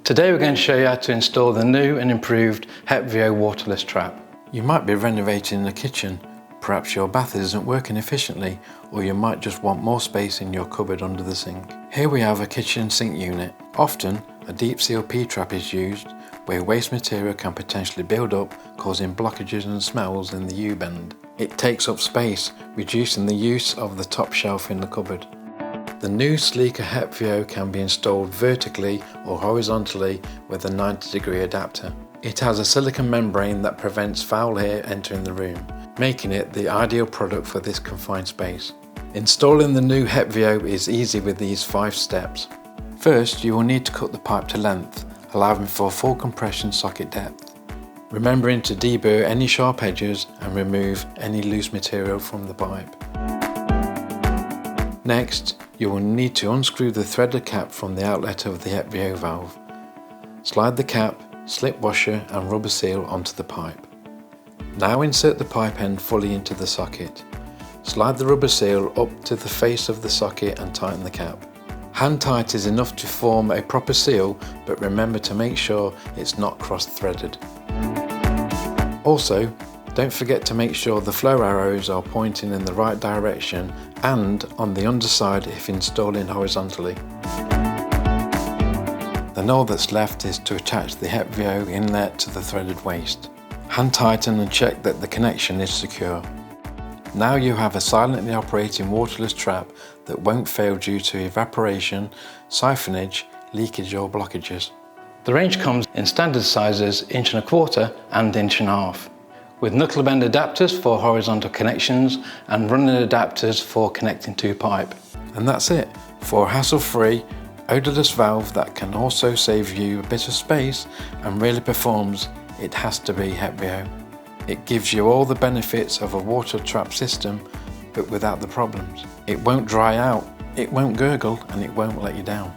Today we're going to show you how to install the new and improved HepvO Waterless Trap. You might be renovating the kitchen, perhaps your bath isn't working efficiently, or you might just want more space in your cupboard under the sink. Here we have a kitchen sink unit. Often a deep seal P-trap is used where waste material can potentially build up, causing blockages and smells in the U-bend. It takes up space, reducing the use of the top shelf in the cupboard. The new sleeker HepvO can be installed vertically or horizontally with a 90-degree adapter. It has a silicone membrane that prevents foul air entering the room, making it the ideal product for this confined space. Installing the new HepvO is easy with these 5 steps. First, you will need to cut the pipe to length, allowing for full compression socket depth, remembering to deburr any sharp edges and remove any loose material from the pipe. Next, you will need to unscrew the threaded cap from the outlet of the HepvO valve. Slide the cap, slip washer and rubber seal onto the pipe. Now insert the pipe end fully into the socket. Slide the rubber seal up to the face of the socket and tighten the cap. Hand tight is enough to form a proper seal, but remember to make sure it's not cross-threaded. Also, don't forget to make sure the flow arrows are pointing in the right direction and on the underside if installing horizontally. Then all that's left is to attach the HepvO inlet to the threaded waste. Hand tighten and check that the connection is secure. Now you have a silently operating waterless trap that won't fail due to evaporation, siphonage, leakage or blockages. The range comes in standard sizes 1¼ and 1.5 inch, with knuckle bend adapters for horizontal connections and running adapters for connecting to pipe. And that's it. For a hassle-free, odorless valve that can also save you a bit of space and really performs, it has to be HepvO. It gives you all the benefits of a water trap system, but without the problems. It won't dry out, it won't gurgle, and it won't let you down.